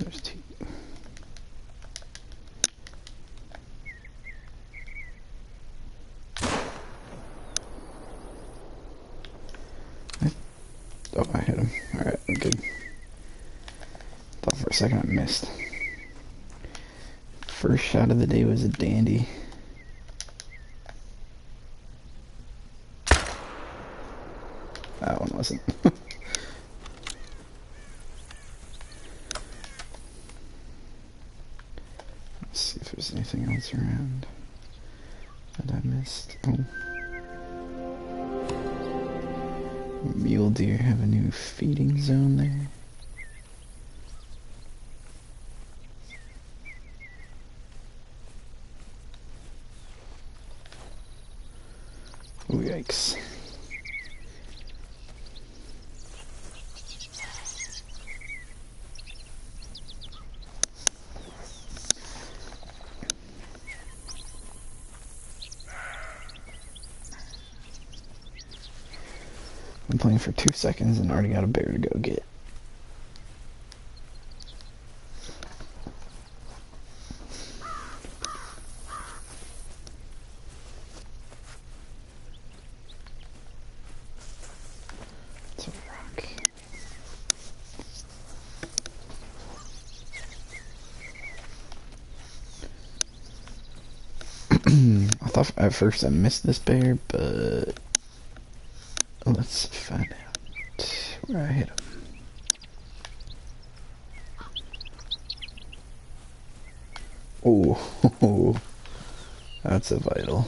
there's two. Oh, I hit him. Alright, I'm good. Thought for a second I missed. First shot of the day was a dandy. That one wasn't. Let's see if there's anything else around that I missed. Oh. Mule deer have a new feeding zone there. Oh, yikes. I'm playing for 2 seconds and already got a bear to go get. It's a rock. I thought at first I missed this bear, but let's find out where I hit him. Oh, that's a vital.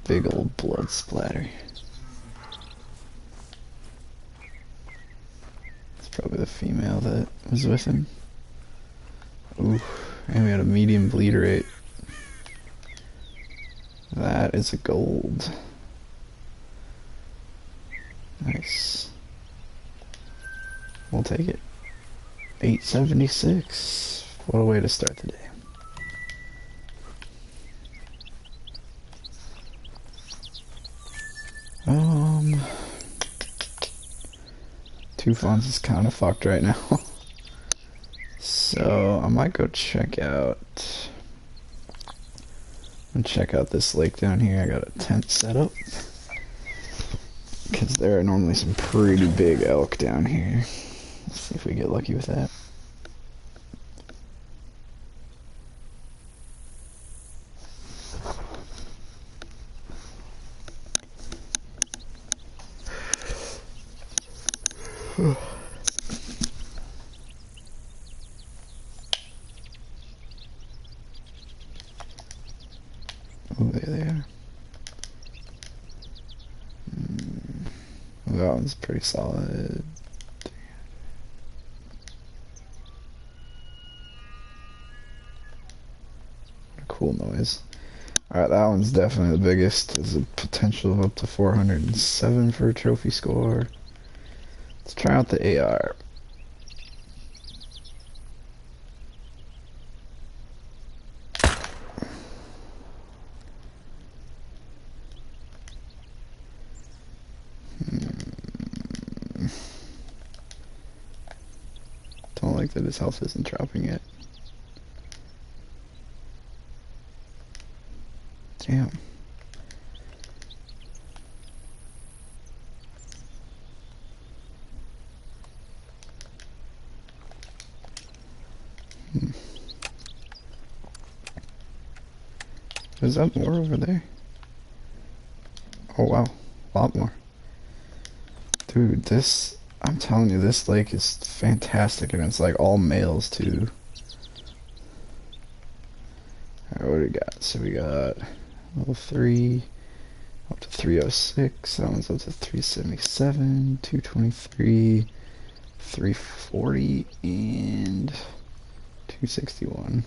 Big old blood splatter. It's probably the female that was with him. Ooh, and we had a medium bleed rate. That is a gold. Nice. We'll take it. 876. What a way to start the day. Two funds is kind of fucked right now. So I might go check out this lake down here. I got a tent set up because there are normally some pretty big elk down here. Let's see if we get lucky with that. Oh, there they are. That one's pretty solid. What a cool noise. Alright, that one's definitely the biggest. There's a potential of up to 407 for a trophy score. Let's try out the AR. Don't like that his health isn't dropping yet. Damn. Is that more over there? Oh wow, a lot more. Dude, this, I'm telling you, this lake is fantastic, and it's like all males too. Alright, what do we got? So we got level 3, up to 306, that one's up to 377, 223, 340, and 261.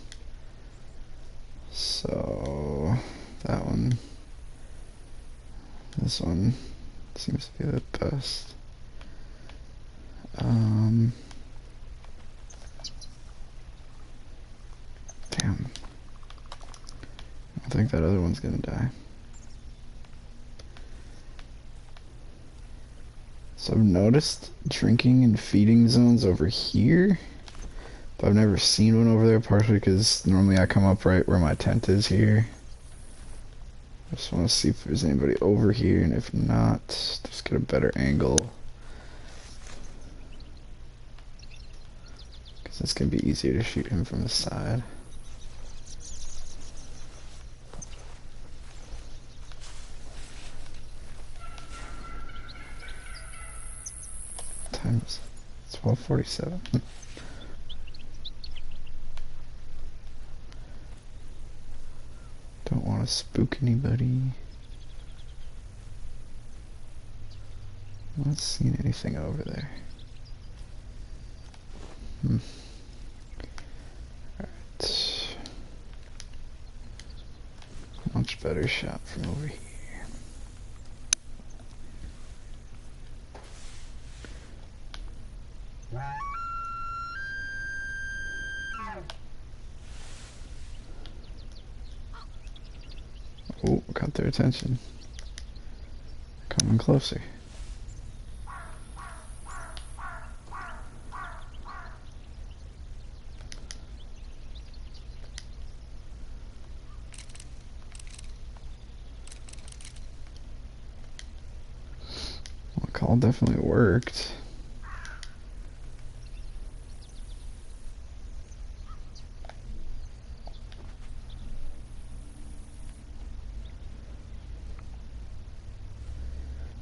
So that one, this one seems to be the best. Damn. I think that other one's gonna die. So I've noticed drinking and feeding zones over here, but I've never seen one over there, partially because normally I come up right where my tent is here. I just want to see if there's anybody over here, and if not, just get a better angle. Because it's going to be easier to shoot him from the side. Times 12:47. Don't want to spook anybody. Not seeing anything over there. Alright. Much better shot from over here. Oh, got their attention. Coming closer. Well, the call definitely worked.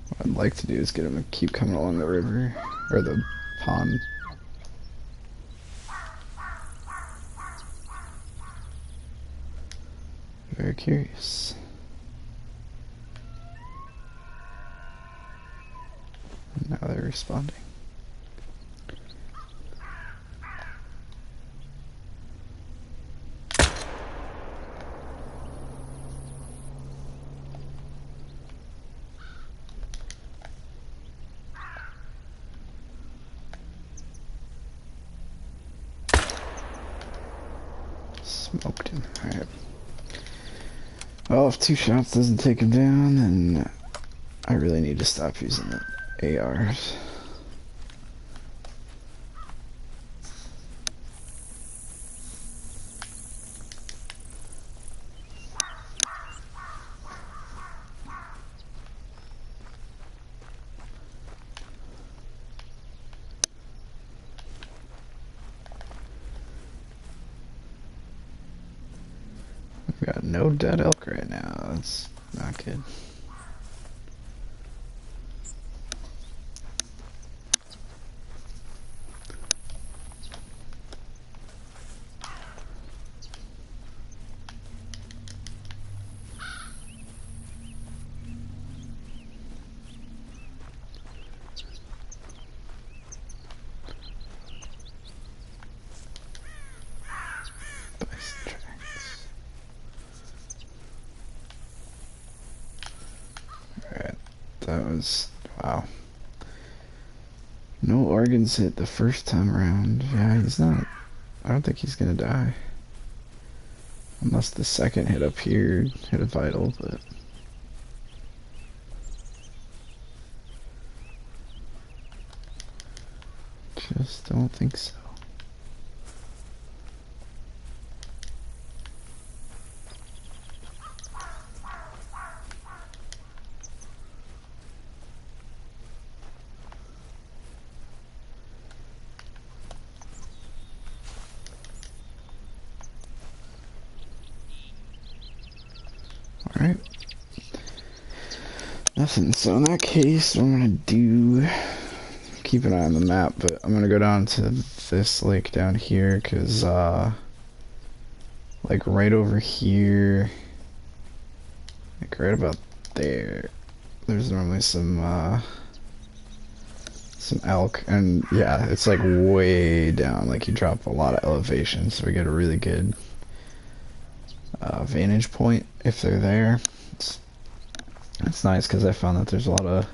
What I'd like to do is get him to keep coming along the river, or the pond. Very curious. And now they're responding. Smoked him. Alright. Well, if 2 shots doesn't take him down, then I really need to stop using the ARs. We've got no dead elk right now. That's not good. That was, wow. No organs hit the first time around. Yeah, he's not, I don't think he's gonna die. Unless the second hit up here hit a vital, but... just don't think so. Alright. Nothing. So in that case, what I'm gonna do... keep an eye on the map, but I'm gonna go down to this lake down here, because, like, right over here... like, right about there... there's normally some elk, and, yeah, it's, like, way down. Like, you drop a lot of elevation, so we get a really good... vantage point if they're there. It's nice because I found that there's a lot of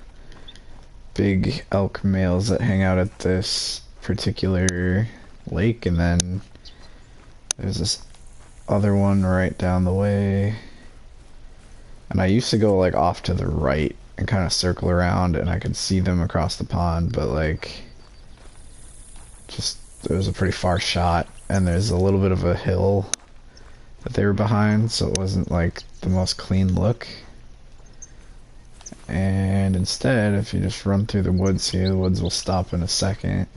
big elk males that hang out at this particular lake, and then there's this other one right down the way, and I used to go like off to the right and kind of circle around, and I could see them across the pond, but like, just, it was a pretty far shot, and there's a little bit of a hill that they were behind, so it wasn't like the most clean look. And instead, if you just run through the woods here, the woods will stop in a second.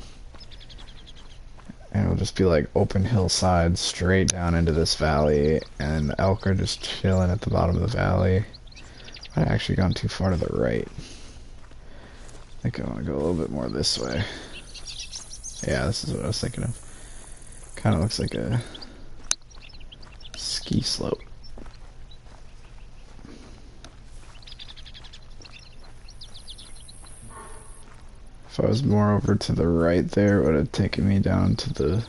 And it'll just be like open hillside straight down into this valley, and the elk are just chilling at the bottom of the valley. I actually gone too far to the right. I think I want to go a little bit more this way. Yeah, this is what I was thinking of. Kind of looks like a ski slope. If I was more over to the right there, it would have taken me down to the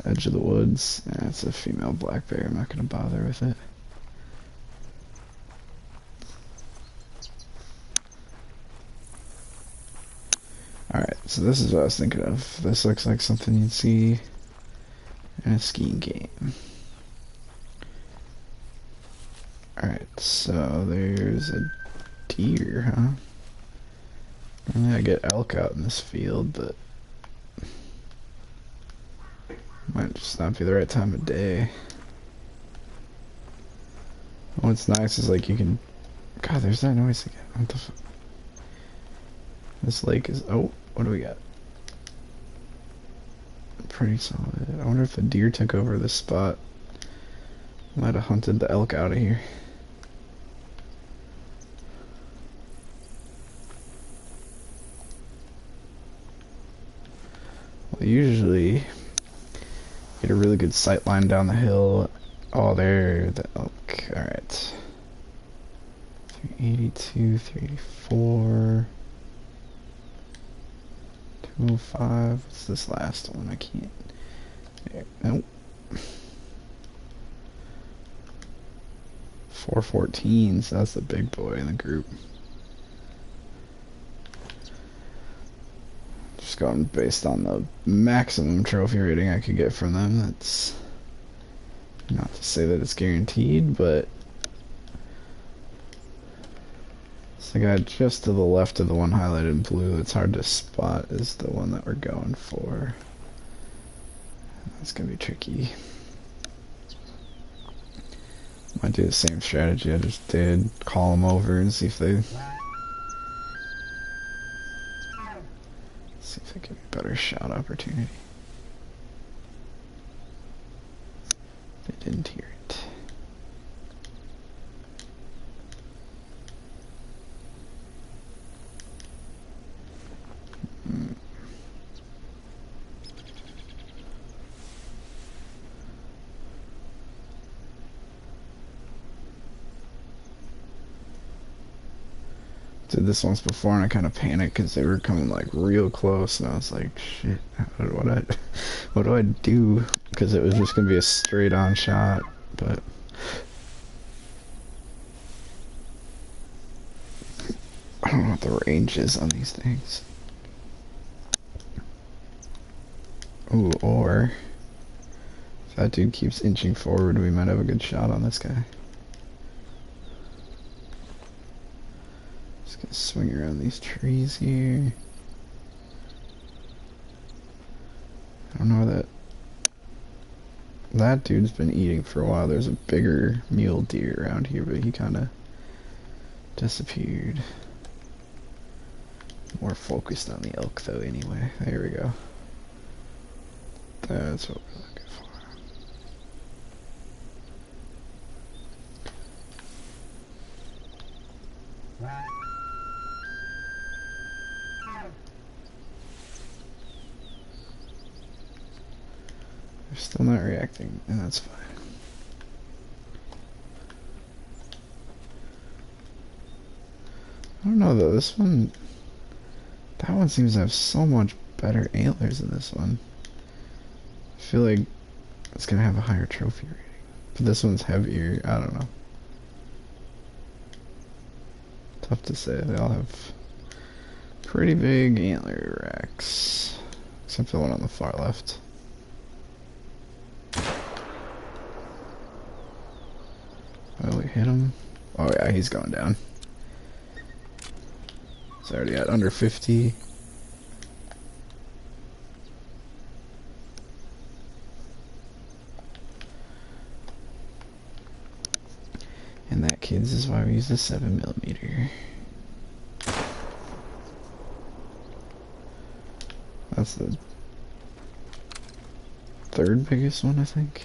edge of the woods. Yeah, it's a female black bear. I'm not going to bother with it. Alright, so this is what I was thinking of. This looks like something you'd see in a skiing game. Alright, so there's a deer, huh? Normally I get elk out in this field, but might just not be the right time of day. What's nice is like you can... God, there's that noise again. What the fuck? This lake is... Oh, what do we got? Pretty solid. I wonder if the deer took over this spot. Might have hunted the elk out of here. Well, usually get a really good sight line down the hill. Oh, there, the elk. Alright. 382, 384, 205. What's this last one? I can't. There. Nope. 414, so that's the big boy in the group. Just going based on the maximum trophy rating I could get from them. That's not to say that it's guaranteed, but it's the guy just to the left of the one highlighted in blue that's hard to spot is the one that we're going for. That's gonna be tricky. Might do the same strategy I just did. Call them over and see if they give me a better shot opportunity. They didn't hear it. Did this once before and I kind of panicked because they were coming like real close, and I was like, shit, what do I do? Because it was just gonna be a straight on shot, but I don't know what the range is on these things. Ooh, or if that dude keeps inching forward, we might have a good shot on this guy. Swing around these trees here. I don't know that dude's been eating for a while. There's a bigger mule deer around here, but he kind of disappeared. More focused on the elk though anyway. There we go. That's what we're looking for. They're still not reacting, and that's fine. I don't know though, that one seems to have so much better antlers than this one. I feel like it's gonna have a higher trophy rating. But this one's heavier, I don't know. Tough to say, they all have pretty big antler racks. Except for the one on the far left. Oh, we hit him. Oh yeah, he's going down. It's already at under 50. And that, kids, is why we use the 7mm. That's the third biggest one, I think.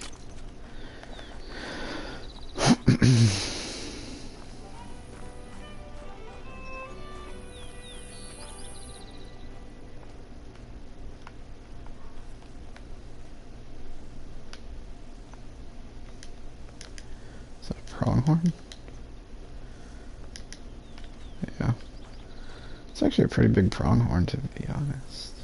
Is that a pronghorn? Yeah. It's actually a pretty big pronghorn, to be honest.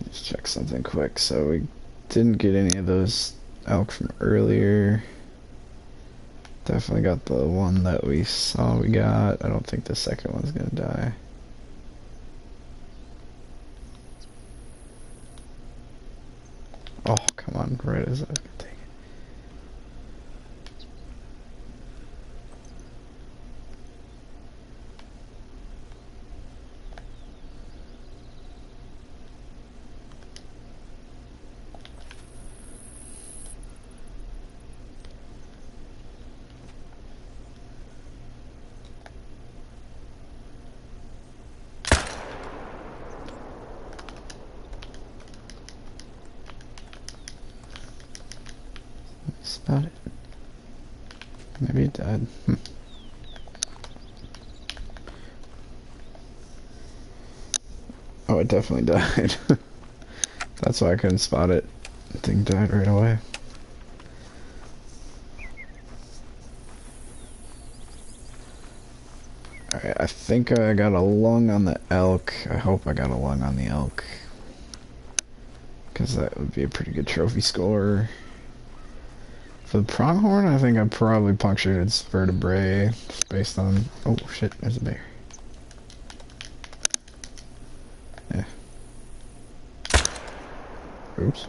Just check something quick. So we didn't get any of those elk from earlier. Definitely got the one that we saw we got. I don't think the second one's gonna die. Oh, come on, right as I was gonna take it. That's about it. Maybe it died. Oh, it definitely died. That's why I couldn't spot it. The thing died right away. Alright, I think I got a lung on the elk. I hope I got a lung on the elk. Because that would be a pretty good trophy score. For the pronghorn, I think I probably punctured its vertebrae. Just based on... Oh shit, there's a bear. Yeah. Oops.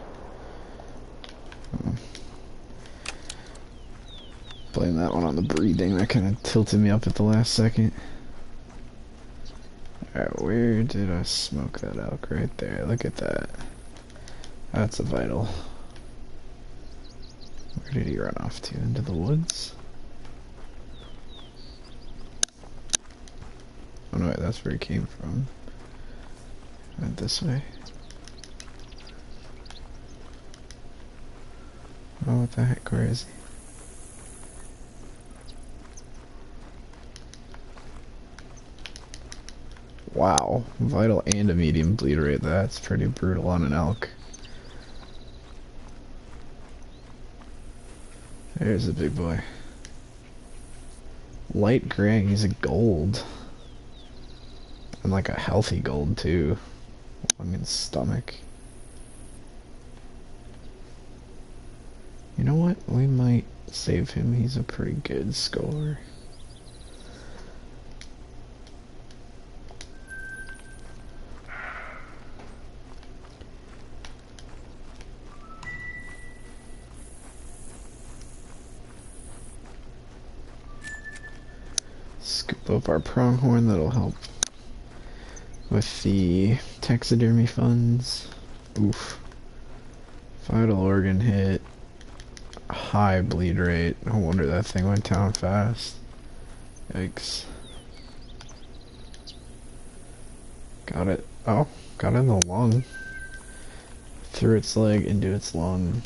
Blame that one on the breathing. That kind of tilted me up at the last second. Alright, where did I smoke that elk? Right there. Look at that. That's a vital. Where did he run off to? Into the woods? Oh no, wait, that's where he came from. Went this way. Oh, what the heck, where is he? Wow, vital and a medium bleed rate. That's pretty brutal on an elk. There's a big boy. Light gray, he's a gold. And like a healthy gold too. Lung and stomach. You know what? We might save him. He's a pretty good score. Scoop up our pronghorn. That'll help with the taxidermy funds. Oof. Vital organ hit. High bleed rate. No wonder that thing went down fast. Yikes. Got it. Oh, got in the lung. Threw its leg into its lung.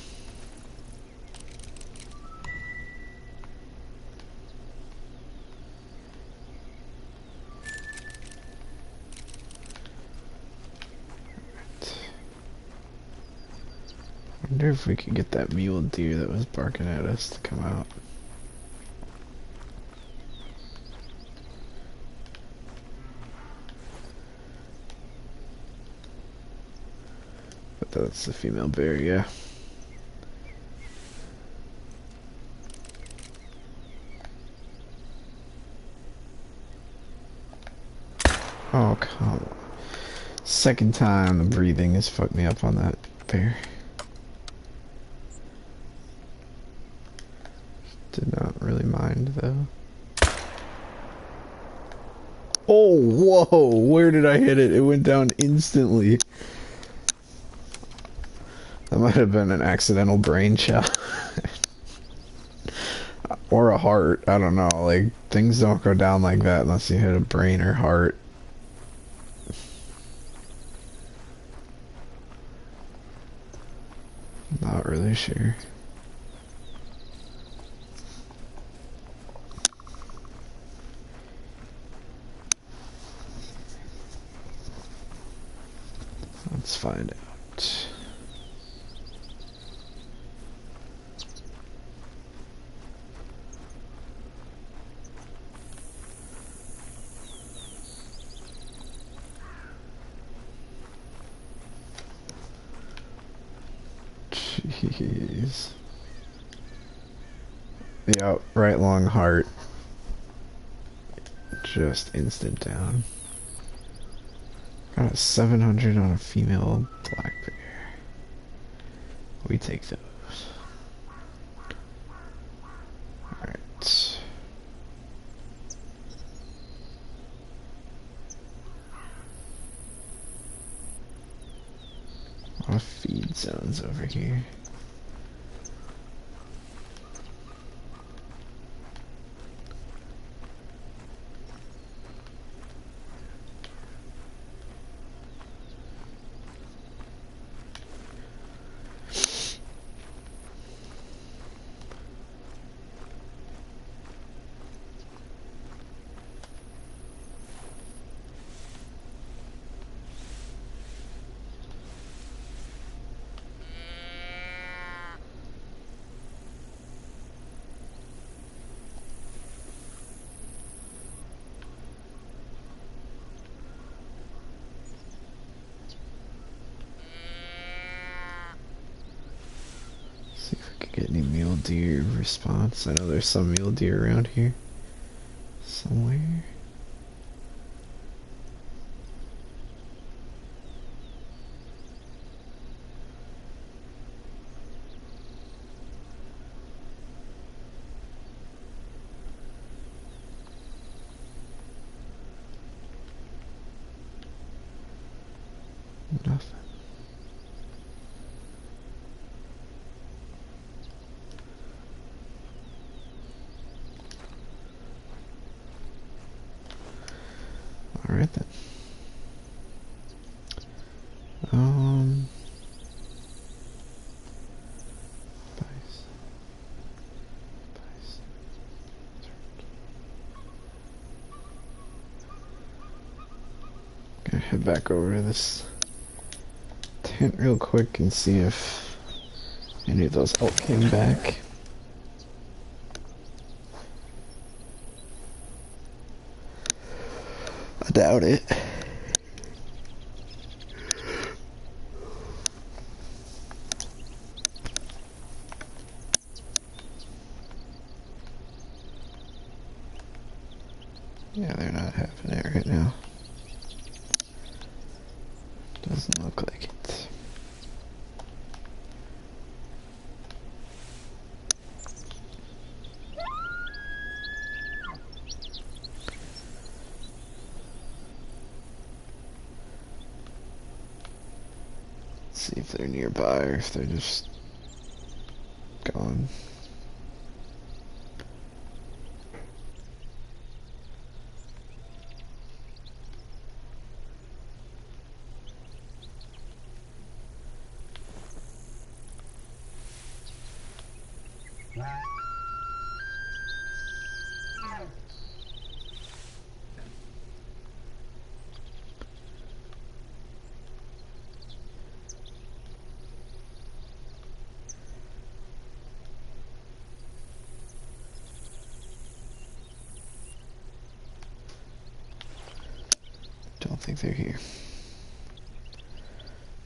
I wonder if we could get that mule deer that was barking at us to come out. But that's the female bear, yeah. Oh, come on. Second time the breathing has fucked me up on that bear. Did not really mind though. Oh, whoa! Where did I hit it? It went down instantly. That might have been an accidental brain shot. Or a heart. I don't know. Like, things don't go down like that unless you hit a brain or heart. Not really sure. Let's find out. Jeez. Yep, right long heart. Just instant down. Got a 700 on a female black bear. We take those. Alright. A lot of feed zones over here. See if we can get any mule deer response. I know there's some mule deer around here somewhere. Nothing. Alright then. Bice. Gonna head back over to this tent real quick and see if any of those elk came back. I doubt it. Yeah, they're not having it right now. Doesn't look like it. See if they're nearby or if they're just gone. Don't think they're here.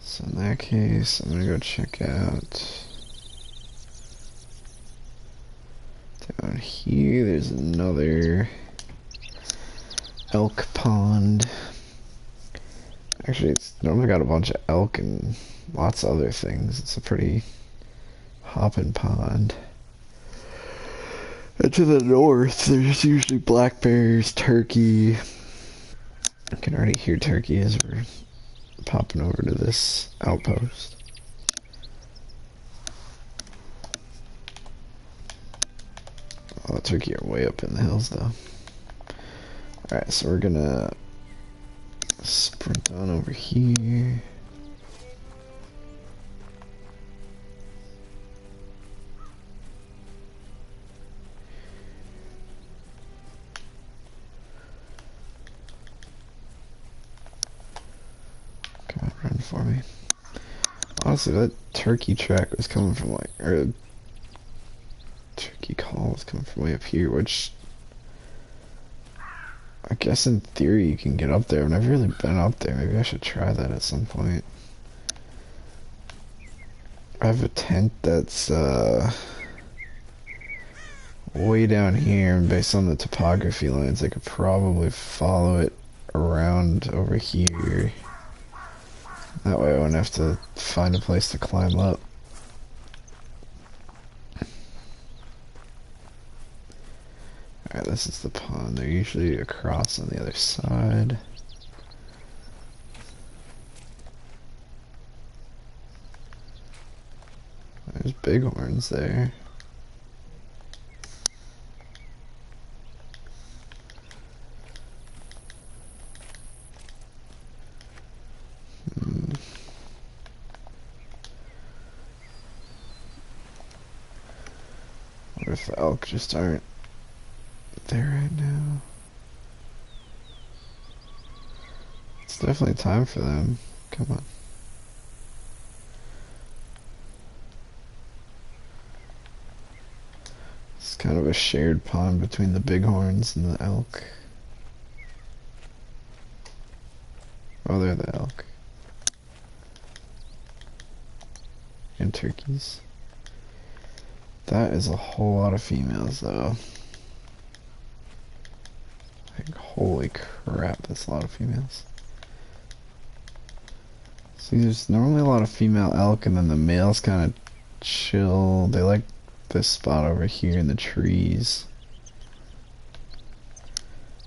So in that case, I'm gonna go check out down here. There's another elk pond. Actually, it's normally got a bunch of elk and lots of other things. It's a pretty hopping pond. And to the north, there's usually black bears, turkey. I can already hear turkey as we're popping over to this outpost. Oh, the turkey are way up in the hills, though. Alright, so we're gonna sprint on over here. Come on, run for me. Honestly, that turkey track was coming from like, or turkey call was coming from way up here, which I guess in theory you can get up there. I've never really been up there. Maybe I should try that at some point. I have a tent that's way down here, and based on the topography lines, I could probably follow it around over here. That way I wouldn't have to find a place to climb up. Alright, this is the pond. They're usually across on the other side. There's bighorns there. What if the elk just aren't there right now? It's definitely time for them. Come on. It's kind of a shared pond between the bighorns and the elk. Oh, they're the elk. And turkeys. That is a whole lot of females, though. Like, holy crap, that's a lot of females. See, there's normally a lot of female elk, and then the males kind of chill. They like this spot over here in the trees.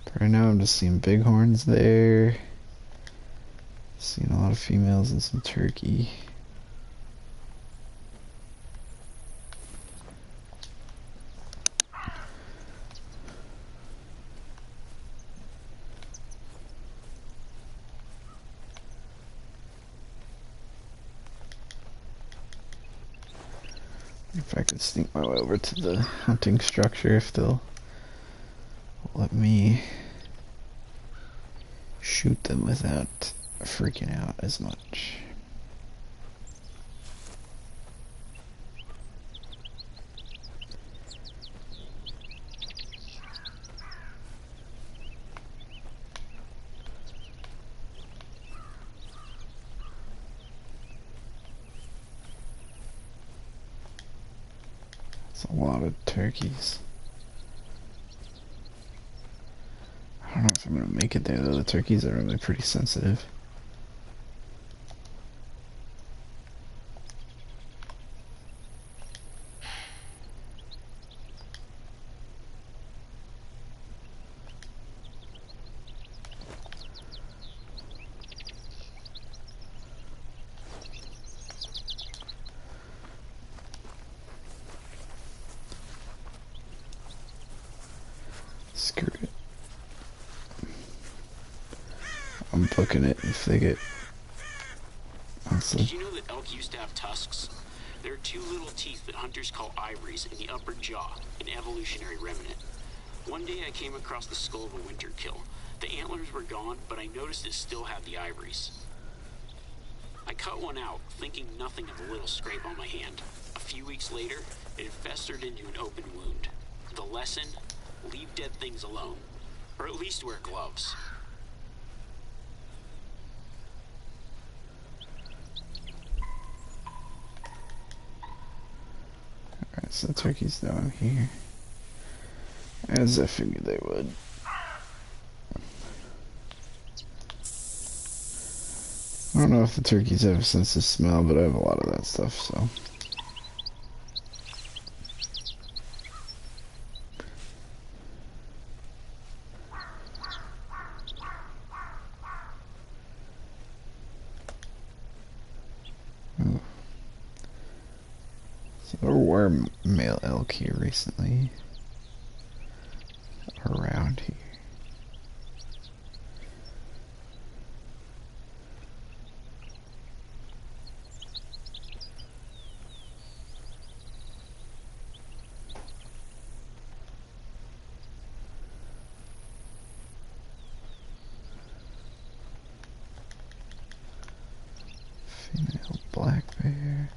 But right now I'm just seeing bighorns there. Seeing a lot of females and some turkey. If I could sneak my way over to the hunting structure, if they'll let me shoot them without freaking out as much. It's a lot of turkeys. I don't know if I'm gonna make it there though. The turkeys are really pretty sensitive. Screw it. I'm booking it if they get... Did you know that elk used to have tusks? There are two little teeth that hunters call ivories in the upper jaw, an evolutionary remnant. One day I came across the skull of a winter kill. The antlers were gone, but I noticed it still had the ivories. I cut one out, thinking nothing of a little scrape on my hand. A few weeks later, it had festered into an open wound. The lesson? Leave dead things alone. Or at least wear gloves. Alright, so the turkeys down here. As I figured they would. I don't know if the turkeys have a sense of smell, but I have a lot of that stuff, so. Oh. So there were male elk here recently. Around here. Female black bear.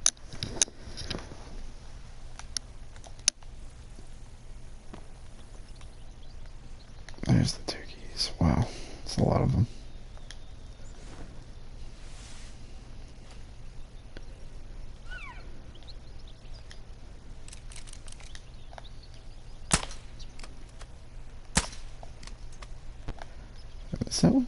There's the turkeys. Wow, it's a lot of them. Is that one?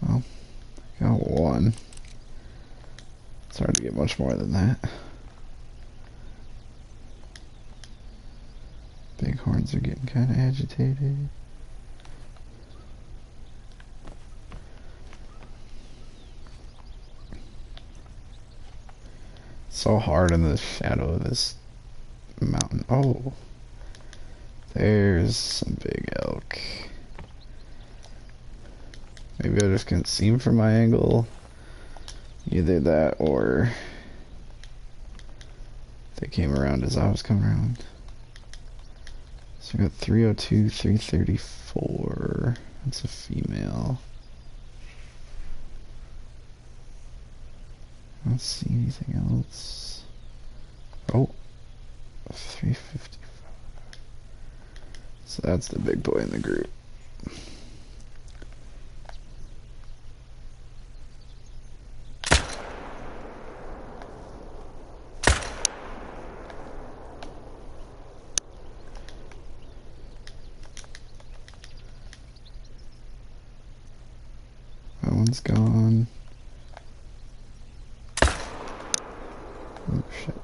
Well, I got one. It's hard to get much more than that. Bighorns are getting kind of agitated. So hard in the shadow of this mountain. Oh, there's some big elk. Maybe I just couldn't see him from my angle. Either that or they came around as I was coming around. So we got 302, 334. That's a female. I don't see anything else. Oh, 355. So that's the big boy in the group. That one's gone. Oh shit.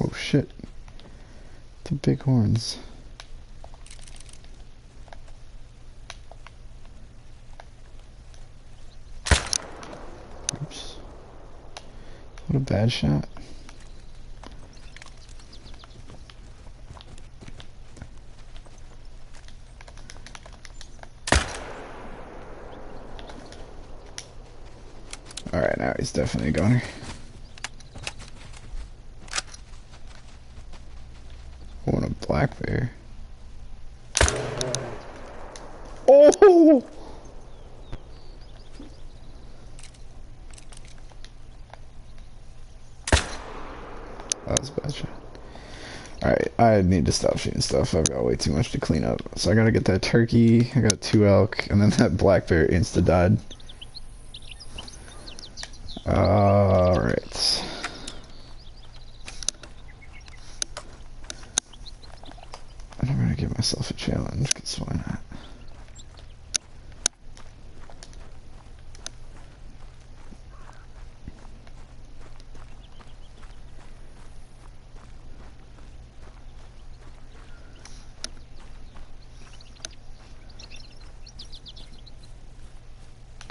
Oh shit. The bighorns. Oops. What a bad shot. Alright, now he's definitely a goner. Oh, and a black bear. Oh! That was a bad shot. Alright, I need to stop shooting stuff. I've got way too much to clean up. So I gotta get that turkey, I got 2 elk, and then that black bear insta-died. Alright. I'm gonna give myself a challenge, because why not?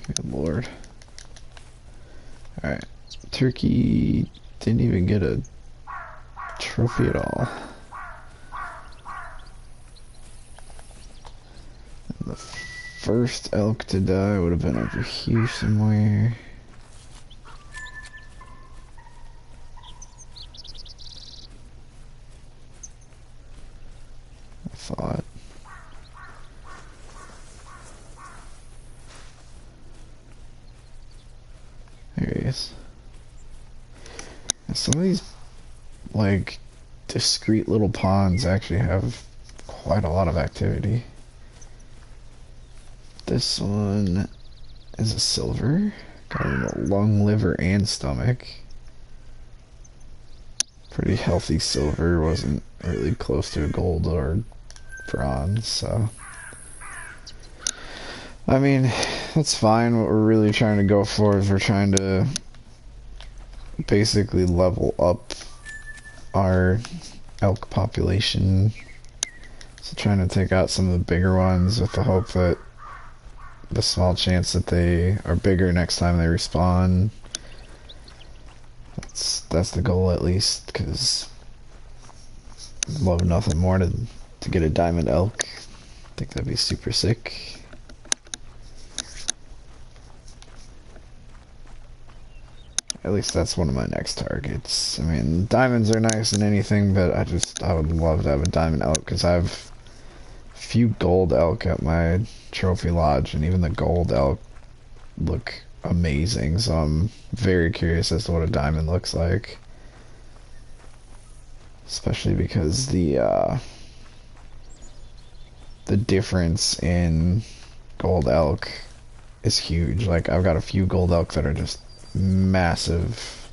Good lord. Alright. Turkey didn't even get a trophy at all. And the first elk to die would have been over here somewhere. I thought. There he is. And some of these, like, discrete little ponds actually have quite a lot of activity. This one is a silver. Got a lung, liver, and stomach. pretty healthy silver, wasn't really close to a gold or bronze, so I mean, that's fine. What we're really trying to go for is we're trying to basically level up our elk population. So trying to take out some of the bigger ones with the hope that the small chance that they are bigger next time they respawn. That's the goal, at least, because I'd love nothing more to get a diamond elk. I think that'd be super sick. At least that's one of my next targets. I mean, diamonds are nice and anything, but I would love to have a diamond elk, because I have a few gold elk at my trophy lodge, and even the gold elk look amazing, so I'm very curious as to what a diamond looks like. Especially because the difference in gold elk is huge. Like, I've got a few gold elk that are just massive,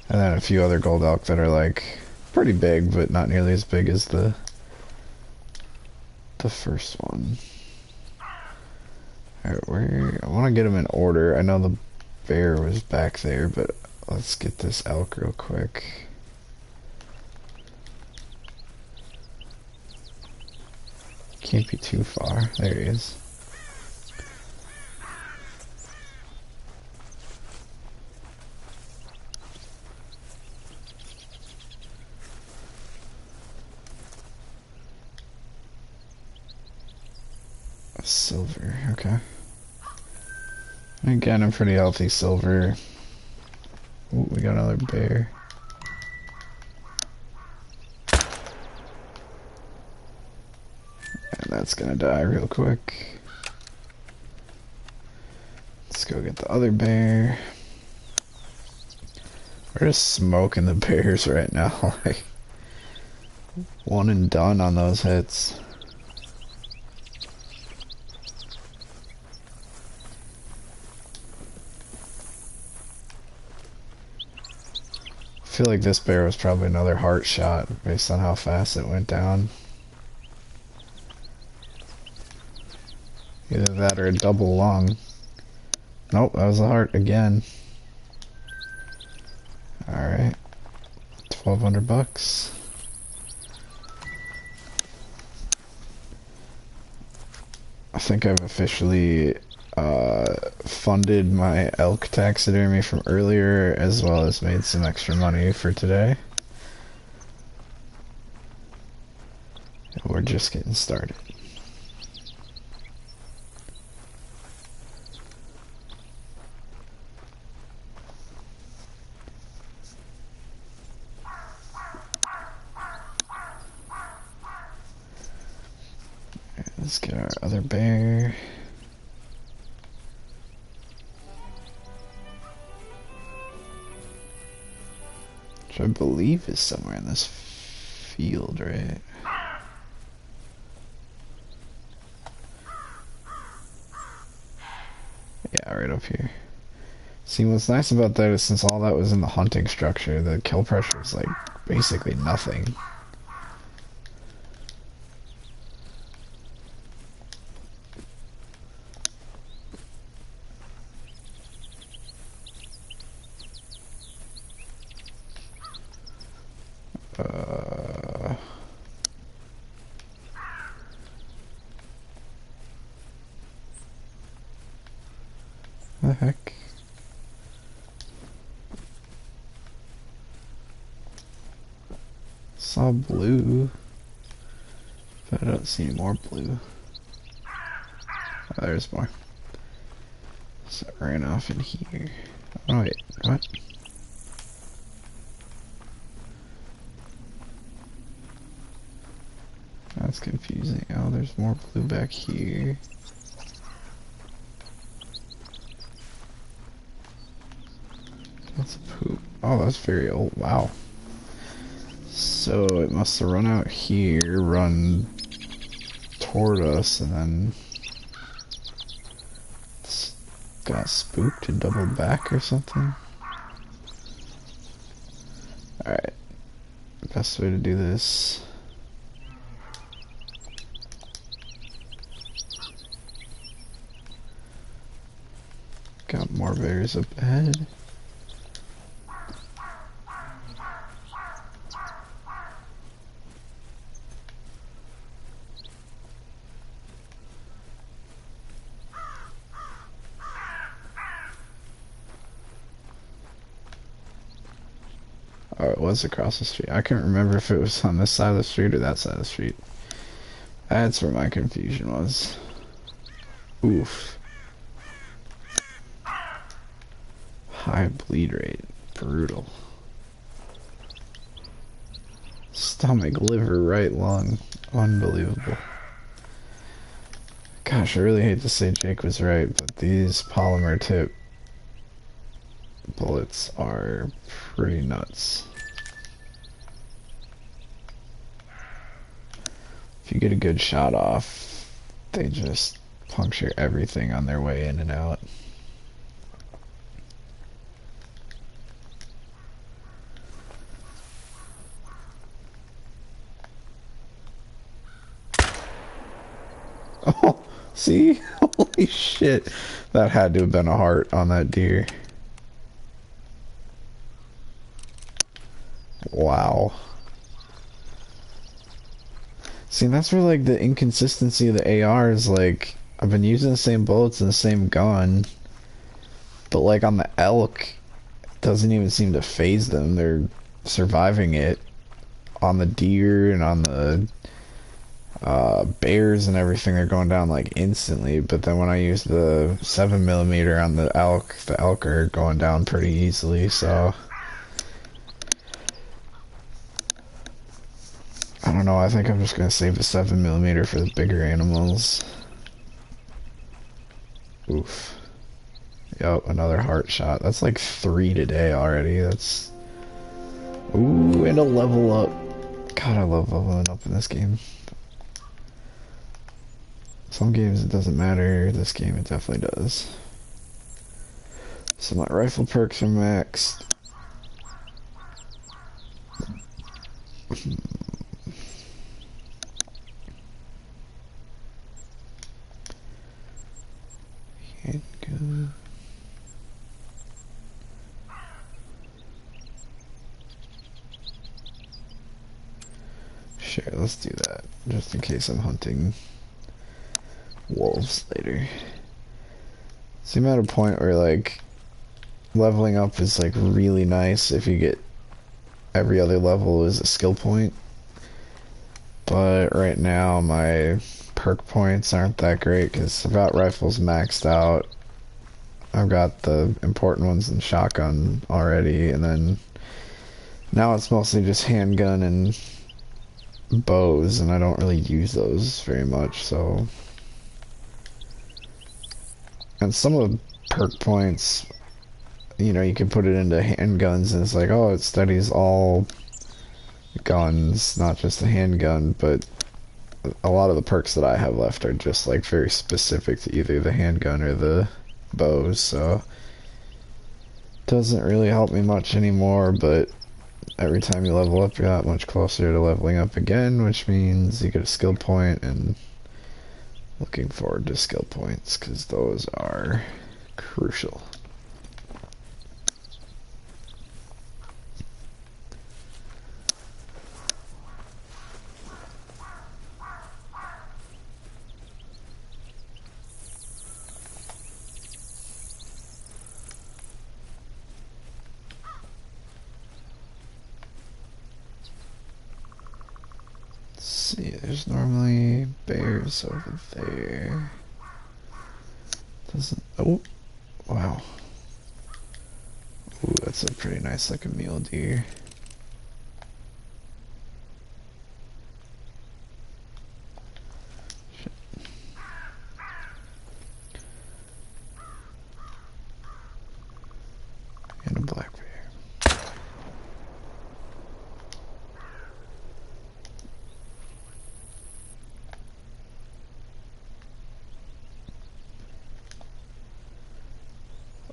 and then a few other gold elk that are like pretty big, but not nearly as big as the first one. Alright, I want to get them in order. I know the bear was back there, but let's get this elk real quick. Can't be too far. There he is. Silver, okay. Again, a pretty healthy silver. Ooh, we got another bear. And that's gonna die real quick. Let's go get the other bear. We're just smoking the bears right now. Like, one and done on those hits. I feel like this bear was probably another heart shot based on how fast it went down. Either that or a double lung. Nope, that was a heart again. Alright. 1,200 bucks. I think I've officially funded my elk taxidermy from earlier, as well as made some extra money for today. And we're just getting started. Let's get our other bear. Which I believe is somewhere in this field, right? Yeah, right up here. See, what's nice about that is since all that was in the hunting structure, the kill pressure is like basically nothing. The heck? Saw blue, but I don't see any more blue. Oh, there's more. So it ran off in here. Oh wait, what? That's confusing. Oh, there's more blue back here. That's a poop. Oh, that's very old. Wow. So it must have run out here, run toward us, and then got spooked and doubled back or something. Alright. best way to do this. Got more bears up ahead. Oh, it was across the street. I can't remember if it was on this side of the street or that side of the street. That's where my confusion was. Oof. High bleed rate. Brutal. Stomach, liver, right lung. Unbelievable. Gosh, I really hate to say Jake was right, but these polymer tip bullets are pretty nuts. If you get a good shot off, they just puncture everything on their way in and out. Oh, see? Holy shit. That had to have been a heart on that deer. Wow. See, that's where, like, the inconsistency of the AR is, like, I've been using the same bullets and the same gun, but, like, on the elk, it doesn't even seem to phase them. They're surviving it. On the deer and on the bears and everything, they're going down, like, instantly, but then when I use the 7mm on the elk are going down pretty easily, so... I don't know, I think I'm just gonna save the 7mm for the bigger animals. Oof. Yup, another heart shot. That's like 3 today already. That's... Ooh, and a level up. God, I love leveling up in this game. Some games it doesn't matter. This game it definitely does. So my rifle perks are maxed. Handgun. Sure, let's do that. Just in case I'm hunting wolves later. So I'm at a point where, like, leveling up is, like, really nice if you get every other level is a skill point. But right now my perk points aren't that great because I've got rifles maxed out. I've got the important ones in shotgun already, and then now it's mostly just handgun and bows, and I don't really use those very much, so... And some of the perk points, you know, you can put it into handguns, and it's like, oh, it studies all guns, not just the handgun, but a lot of the perks that I have left are just, like, very specific to either the handgun or the bows, so... Doesn't really help me much anymore, but every time you level up, you're that much closer to leveling up again, which means you get a skill point, and looking forward to skill points, because those are crucial. See, there's normally bears over there. Doesn't... Oh, wow. Ooh, that's a pretty nice looking mule deer. Shit. And a black bear.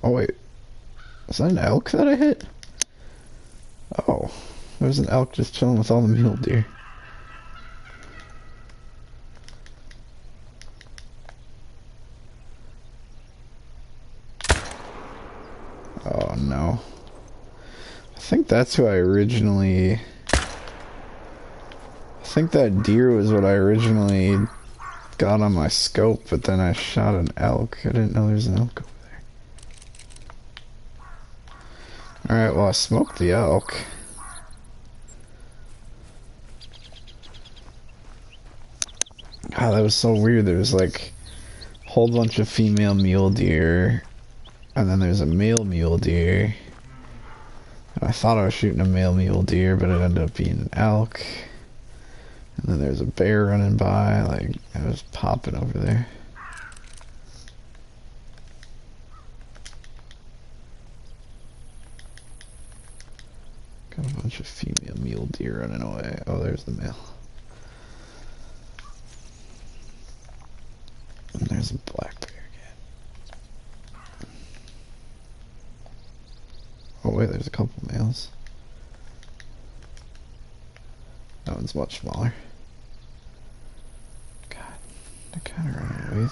Oh wait, is that an elk that I hit? Oh, There's an elk just chilling with all the mule deer. Oh no. I think that's who I originally... I think that deer was what I originally got on my scope, but then I shot an elk. I didn't know there's an elk over there. Alright, well I smoked the elk. God, that was so weird. There was like a whole bunch of female mule deer, and then there's a male mule deer. And I thought I was shooting a male mule deer, but it ended up being an elk. And then there's a bear running by, like, I was popping over there. Got a bunch of female mule deer running away. Oh, there's the male. And there's a black bear again. Oh wait, there's a couple males. That one's much smaller. God, they're kind of running away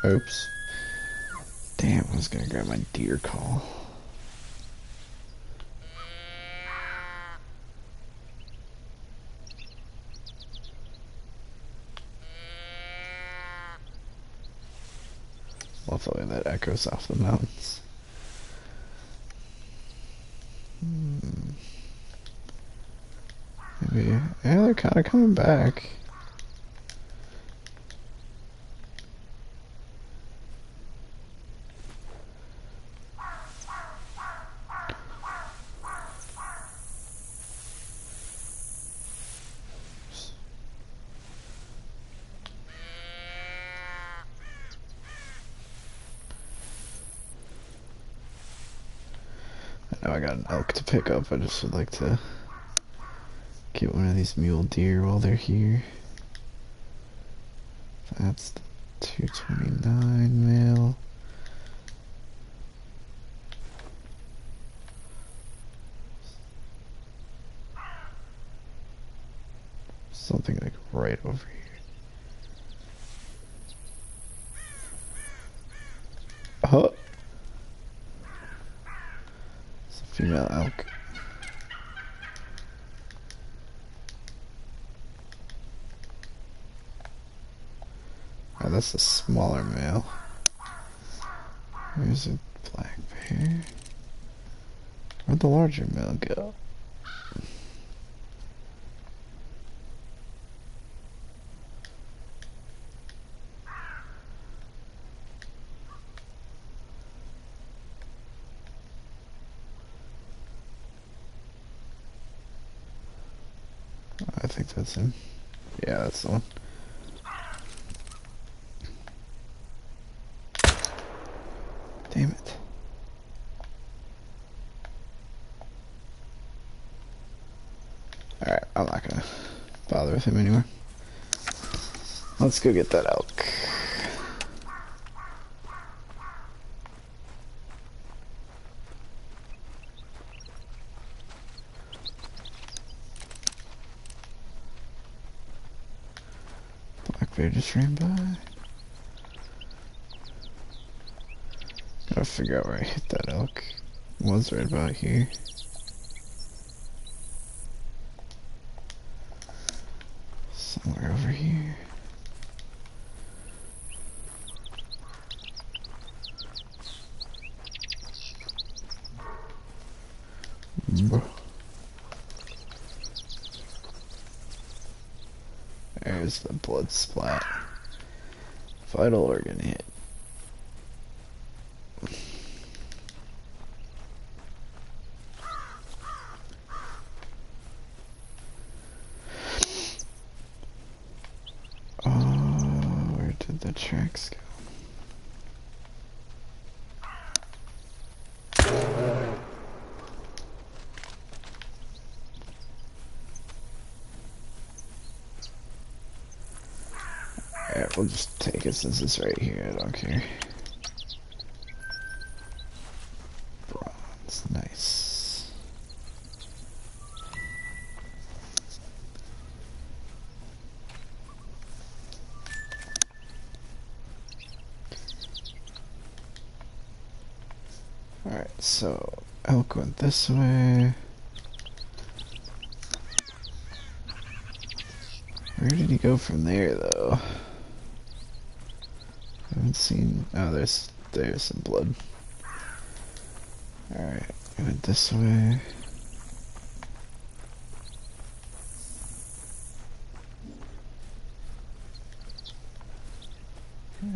there. Oops. Damn, I was gonna grab my deer call. Love the way that echoes off the mountains. Maybe, yeah, they're kind of coming back. I know I got an elk to pick up. I just would like to get one of these mule deer while they're here. That's the 229 male. Something like right over here. Oh! It's a female elk. Oh, that's a smaller male. There's a black bear. Where'd the larger male go? I think that's him. Yeah, that's the one. Damn it. Alright, I'm not gonna bother with him anymore. Let's go get that elk. Black bear just ran by. Gotta figure out where I hit that elk. It was right about here. Somewhere over here. There's the blood splat. Vital organ hit. Oh, where did the tracks go? Alright, we'll just take it since it's right here, I don't care. Alright, so elk went this way. Where did he go from there, though? I haven't seen... Oh, there's some blood. Alright, he went this way.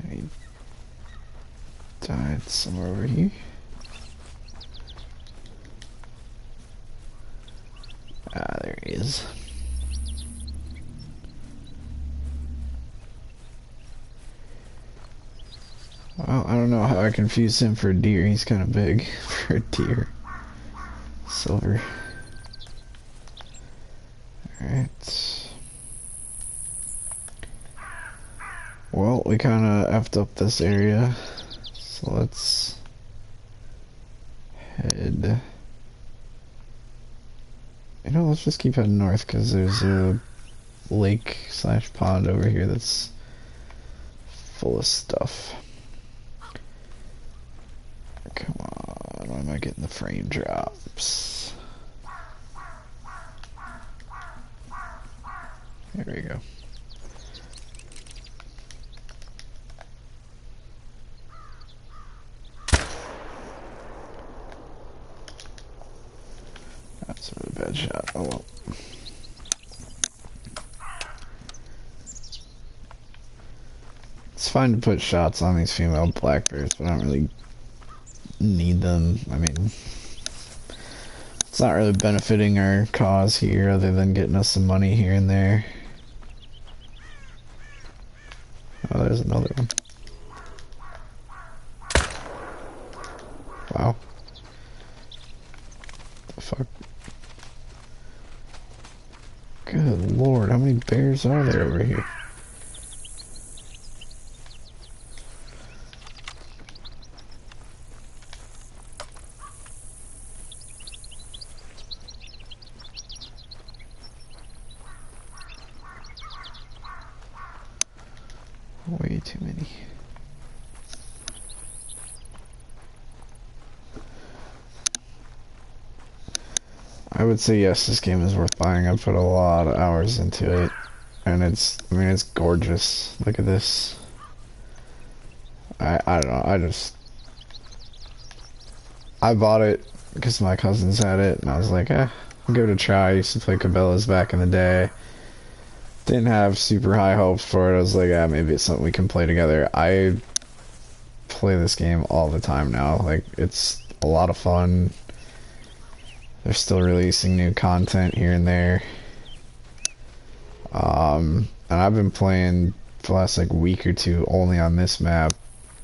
He died somewhere over here. Ah, there he is. Well, I don't know how I confused him for a deer. He's kind of big for a deer. Silver. Alright. Well, we kind of effed up this area. So let's head... You know, let's just keep heading north because there's a lake / pond over here that's full of stuff. Come on, why am I getting the frame drops? There we go. That's a really bad shot. Oh well. It's fine to put shots on these female black bears, but I don't really need them. I mean, it's not really benefiting our cause here other than getting us some money here and there. Oh, there's another one. Wow. The fuck? Good lord, how many bears are there over here? Way too many. I would say yes, this game is worth buying. I've put a lot of hours into it, and it's, I mean, it's gorgeous. Look at this. I don't know, I bought it because my cousins had it, and I was like, I'll give it a try. I used to play Cabela's back in the day. Didn't have super high hopes for it. I was like, maybe it's something we can play together. I play this game all the time now. Like, it's a lot of fun. They're still releasing new content here and there. And I've been playing for the last like week or two only on this map,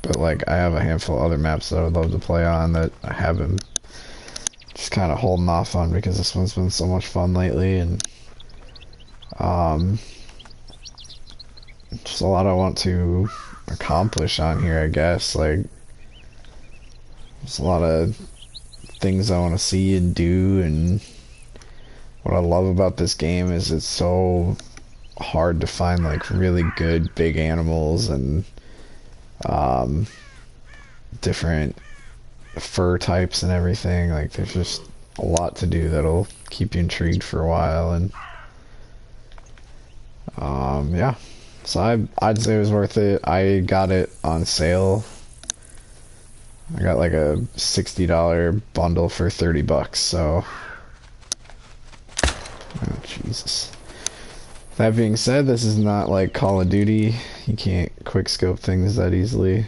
but like I have a handful of other maps that I would love to play on that I have been just kind of holding off on because this one's been so much fun lately, and just a lot I want to accomplish on here, I guess. Like, there's a lot of things I want to see and do, and what I love about this game is it's so hard to find like really good big animals and different fur types and everything. Like, there's just a lot to do that'll keep you intrigued for a while, and yeah. So I'd say it was worth it. I got it on sale. I got like a $60 bundle for $30, so... Oh, Jesus. That being said, this is not like Call of Duty. You can't quick-scope things that easily.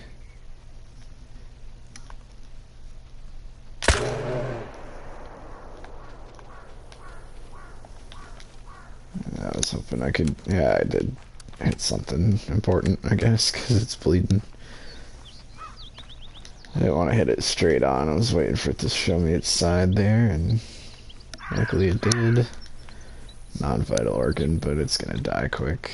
I was hoping I could... Yeah, I did hit something important, I guess, because it's bleeding. I didn't want to hit it straight on. I was waiting for it to show me its side there, and luckily it did. Non-vital organ, but it's gonna die quick.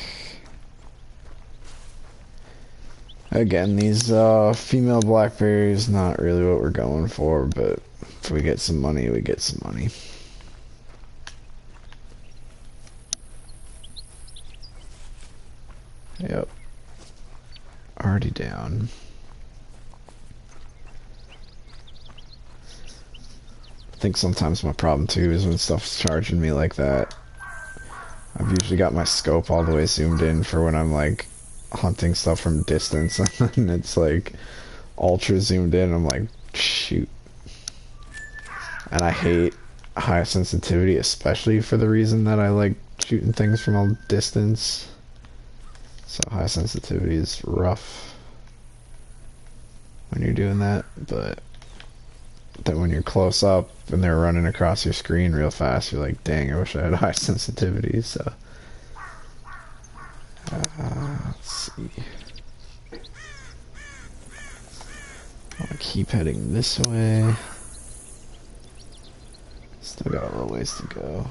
Again, these female blackberries, not really what we're going for, but if we get some money, we get some money. Yep. Already down. think sometimes my problem too is when stuff's charging me like that. I've usually got my scope all the way zoomed in for when I'm like hunting stuff from distance, and it's like ultra zoomed in. I'm like, shoot. And I hate high sensitivity, especially for the reason that I like shooting things from a distance. So high sensitivity is rough when you're doing that, but then when you're close up and they're running across your screen real fast, you're like, dang, I wish I had high sensitivity. So let's see. I'll keep heading this way. Still got a little ways to go.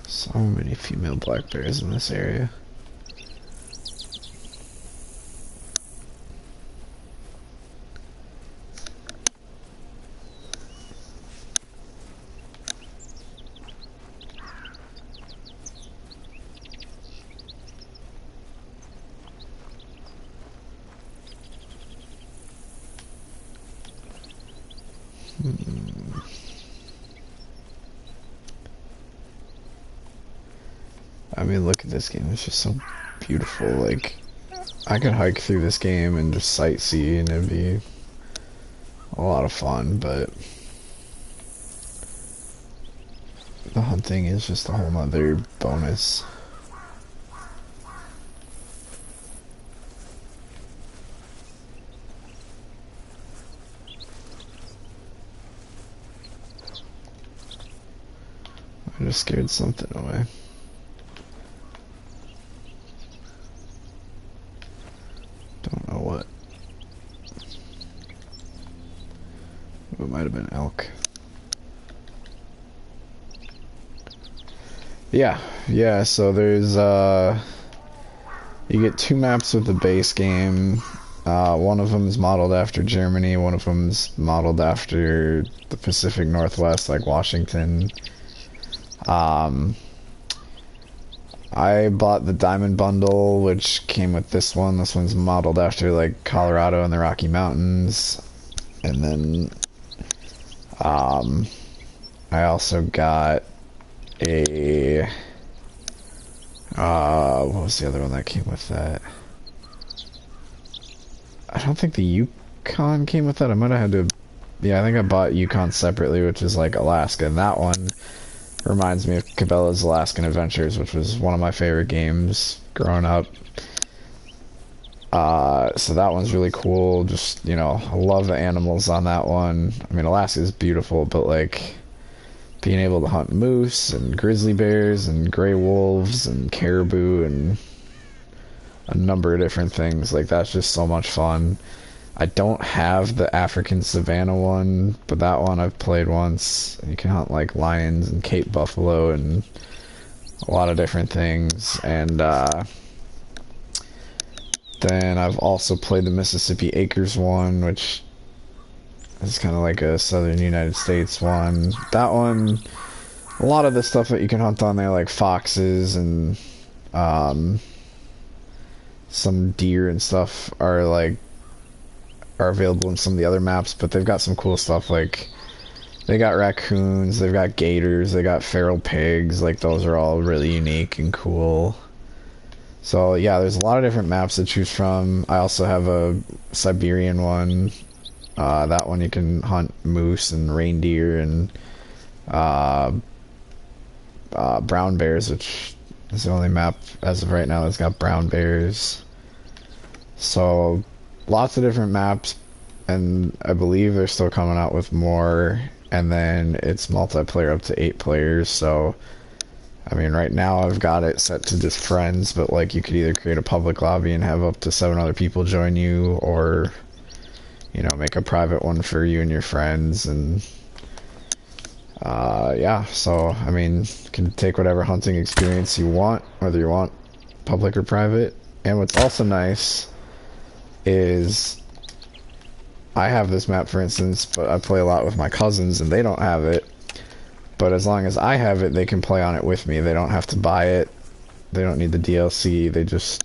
So many female black bears in this area. I mean, look at this game. It's just so beautiful. Like, I could hike through this game and just sightsee, and it'd be a lot of fun, but the hunting is just a whole nother bonus. I just scared something away. Don't know what. It might have been elk. Yeah, so there's you get 2 maps with the base game. One of them is modeled after Germany, one of them is modeled after the Pacific Northwest, like Washington. I bought the Diamond Bundle, which came with this one. This one's modeled after like Colorado and the Rocky Mountains. And then I also got a what was the other one that came with that? I don't think the Yukon came with that. I might have had to, yeah, I think I bought Yukon separately, which is like Alaska, and that one reminds me of Cabela's Alaskan Adventures, which was one of my favorite games growing up. So that one's really cool. Just, you know, I love the animals on that one. I mean, Alaska is beautiful, but like being able to hunt moose and grizzly bears and gray wolves and caribou and a number of different things, like that's just so much fun. I don't have the African Savannah one, but that one I've played once. You can hunt like lions and Cape buffalo and a lot of different things. And then I've also played the Mississippi Acres one, which is kind of like a southern United States one. That one, a lot of the stuff that you can hunt on there, like foxes and some deer and stuff, are available in some of the other maps, but they've got some cool stuff. Like they got raccoons, they've got gators, they got feral pigs. Like those are all really unique and cool. So yeah, there's a lot of different maps to choose from. I also have a Siberian one. That one you can hunt moose and reindeer and brown bears, which is the only map as of right now that's got brown bears. So lots of different maps, and I believe they're still coming out with more, and then it's multiplayer up to 8 players. So I mean, right now I've got it set to just friends, but like you could either create a public lobby and have up to 7 other people join you, or you know, make a private one for you and your friends. And yeah, so I mean, you can take whatever hunting experience you want, whether you want public or private. And what's also nice is I have this map, for instance, but I play a lot with my cousins and they don't have it. But as long as I have it, they can play on it with me. They don't have to buy it. They don't need the DLC. They just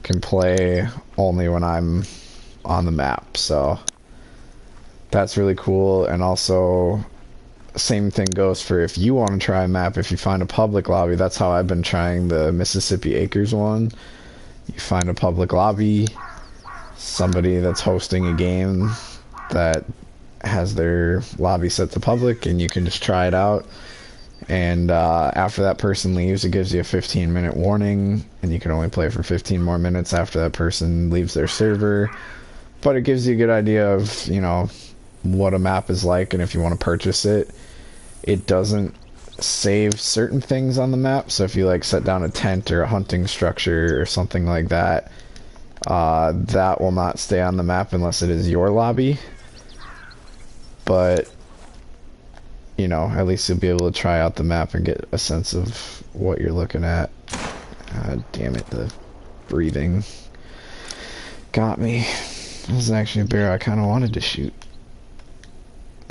can play only when I'm on the map. So that's really cool. And also, same thing goes for if you want to try a map. If you find a public lobby, that's how I've been trying the Mississippi Acres one. You find a public lobby, somebody that's hosting a game that has their lobby set to public, and you can just try it out. And after that person leaves, it gives you a 15-minute warning, and you can only play for 15 more minutes after that person leaves their server. But it gives you a good idea of, you know, what a map is like, and if you want to purchase it. It doesn't save certain things on the map, so if you like set down a tent or a hunting structure or something like that, that will not stay on the map unless it is your lobby. But you know, at least you'll be able to try out the map and get a sense of what you're looking at. God damn it, the breathing got me. This is actually a bear I kind of wanted to shoot.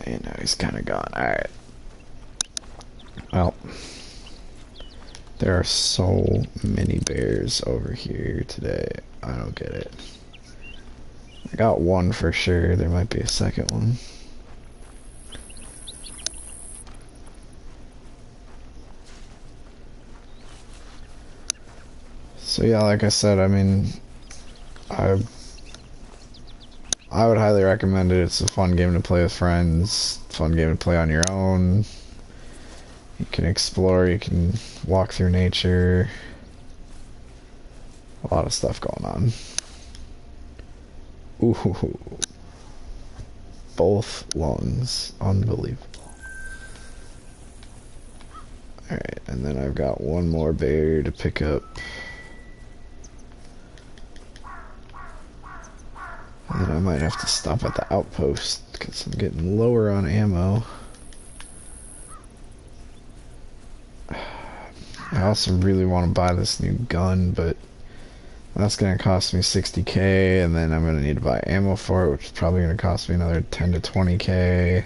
And now he's kind of gone. Alright. Well, there are so many bears over here today. I don't get it. I got one for sure. There might be a second one. So yeah, like I said, I mean, I would highly recommend it. It's a fun game to play with friends, fun game to play on your own. You can explore, you can walk through nature. A lot of stuff going on. Ooh, both lungs, unbelievable. Alright, and then I've got one more bear to pick up. And then I might have to stop at the outpost because I'm getting lower on ammo. I also really want to buy this new gun, but that's going to cost me 60k, and then I'm going to need to buy ammo for it, which is probably going to cost me another 10 to 20k.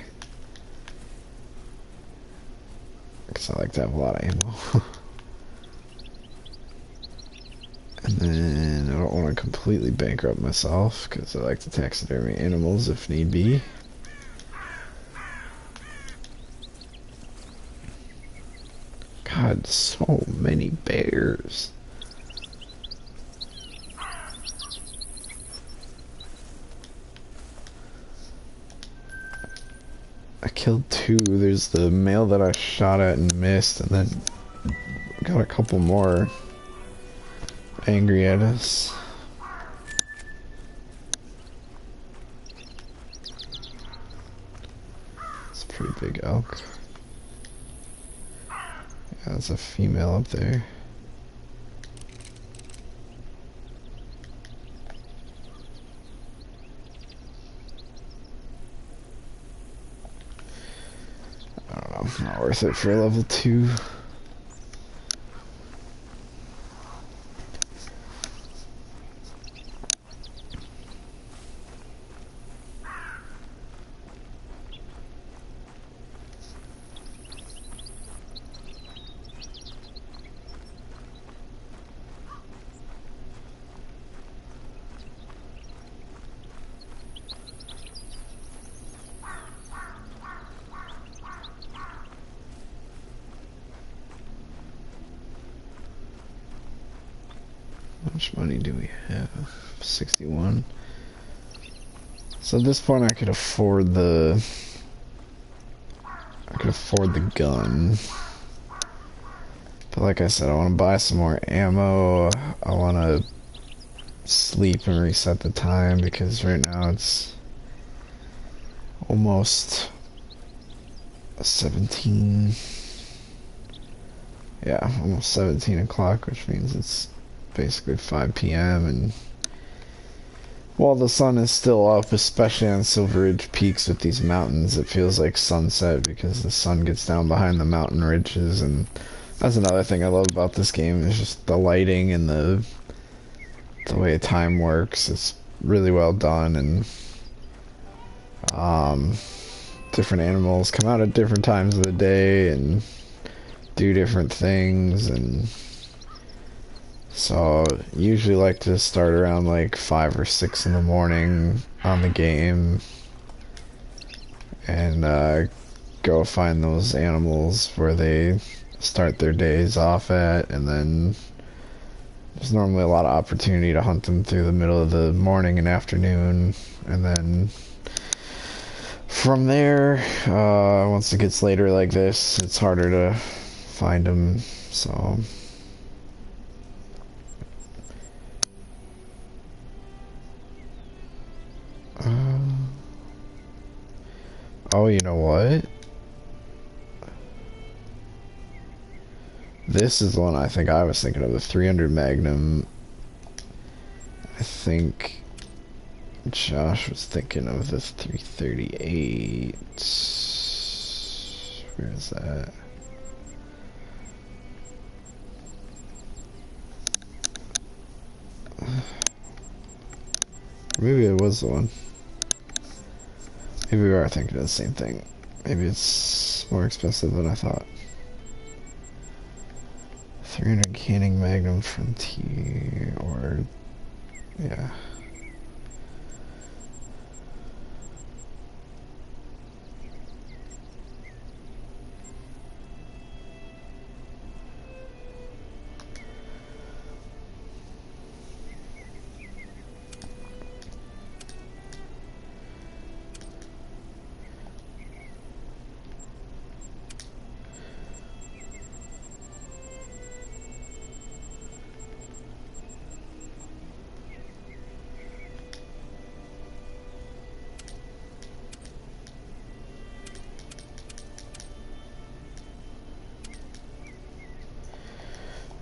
Because I like to have a lot of ammo. And then I don't want to completely bankrupt myself, because I like to taxidermy animals if need be. God, so many bears. I killed two. There's the male that I shot at and missed, and then got a couple more angry at us. It's a pretty big elk. Yeah, there's a female up there. I don't know, not worth it for a level 2. How much money do we have? 61. So at this point I could afford the gun. But like I said, I want to buy some more ammo. I want to sleep and reset the time, because right now it's almost 17. Yeah, almost 17 o'clock, which means it's basically 5 p.m. and while the sun is still up, especially on Silver Ridge Peaks with these mountains, it feels like sunset because the sun gets down behind the mountain ridges. And that's another thing I love about this game, is just the lighting and the way time works. It's really well done, and different animals come out at different times of the day and do different things, and so usually like to start around like 5 or 6 in the morning on the game and go find those animals where they start their days off at, and then there's normally a lot of opportunity to hunt them through the middle of the morning and afternoon, and then from there, once it gets later like this, it's harder to find them, so... oh, you know what? This is the one I think I was thinking of, the 300 Magnum. I think Josh was thinking of the 338. Where is that? Maybe it was the one. Maybe we are thinking of the same thing. Maybe it's more expensive than I thought. 300 Canning Magnum Frontier, or... yeah.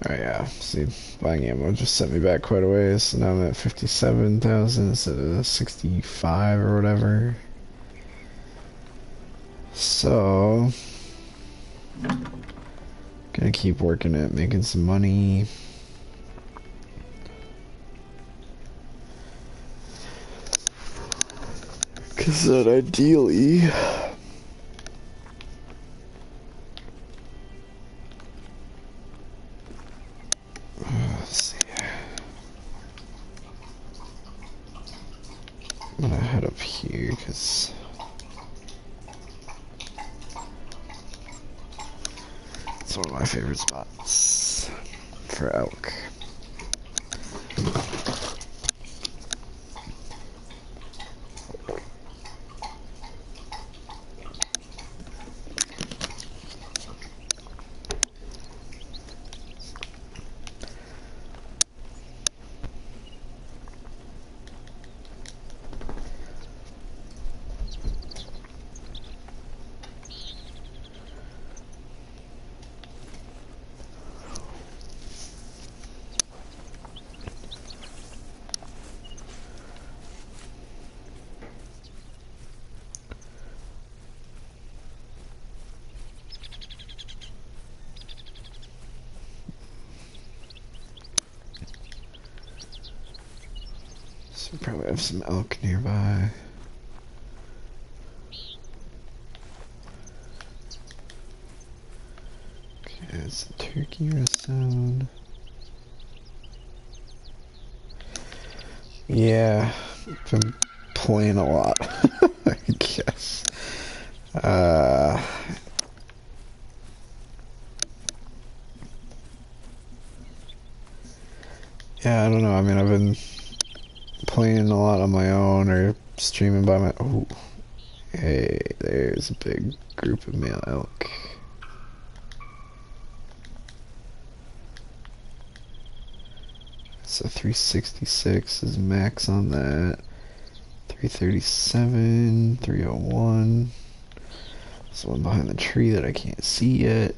Alright, yeah, see, buying ammo just sent me back quite a ways, so now I'm at 57,000 instead of 65 or whatever. So, gonna keep working at making some money. Cause then ideally... I'm gonna head up here because it's one of my favorite spots for elk. So we probably have some elk nearby. Okay, it's the turkey rest zone. Yeah, been playing a lot, I guess. Yeah, I don't know. I mean, I've been playing a lot on my own or streaming by my... oh, hey, there's a big group of male elk. So 366 is max on that. 337, 301. There's one behind the tree that I can't see yet.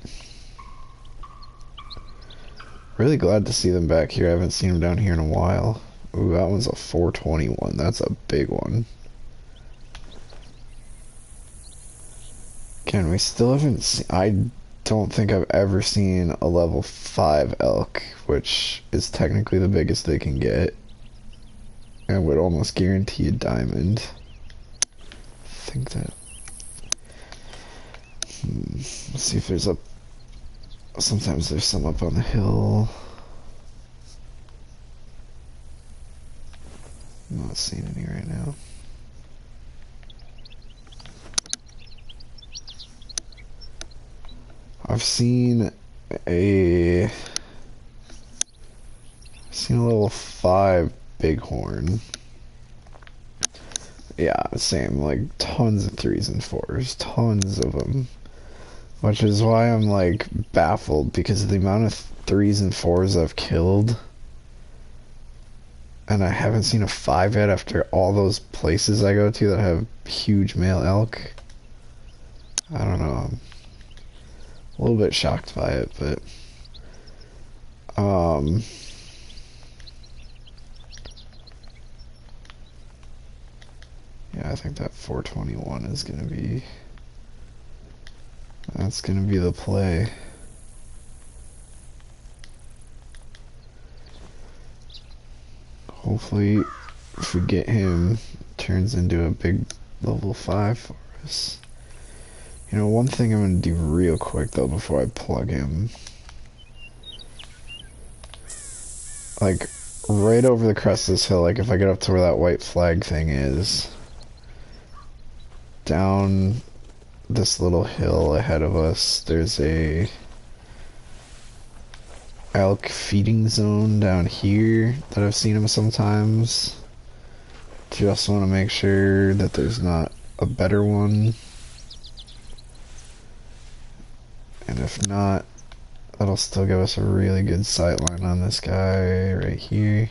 Really glad to see them back here. I haven't seen them down here in a while. Ooh, that one's a 421. That's a big one. Again, we still haven't seen... I don't think I've ever seen a level 5 elk, which is technically the biggest they can get. And would almost guarantee a diamond. I think that... Let's see if there's up. Sometimes there's some up on the hill. I'm not seeing any right now. I've seen a level 5 bighorn. Yeah, same, like tons of 3s and 4s, tons of them. Which is why I'm like baffled, because of the amount of 3s and 4s I've killed. And I haven't seen a 5 yet after all those places I go to that have huge male elk. I don't know. I'm a little bit shocked by it, but yeah, I think that 421 is gonna be, that's gonna be the play. Hopefully, if we get him, it turns into a big level 5 for us. You know, one thing I'm gonna do real quick though before I plug him. Like, right over the crest of this hill, like if I get up to where that white flag thing is, down this little hill ahead of us, there's a elk feeding zone down here that I've seen them sometimes. Just want to make sure that there's not a better one. And if not, that'll still give us a really good sight line on this guy right here.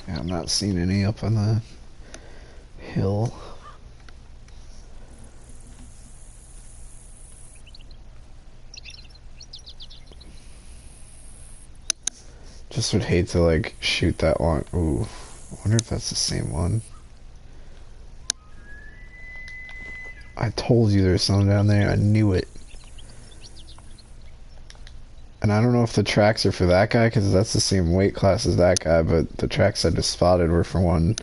Yeah, I'm not seeing any up on the hill. Just would hate to like shoot that one. Ooh, I wonder if that's the same one. I told you there's some down there. I knew it. And I don't know if the tracks are for that guy, because that's the same weight class as that guy, but the tracks I just spotted were for one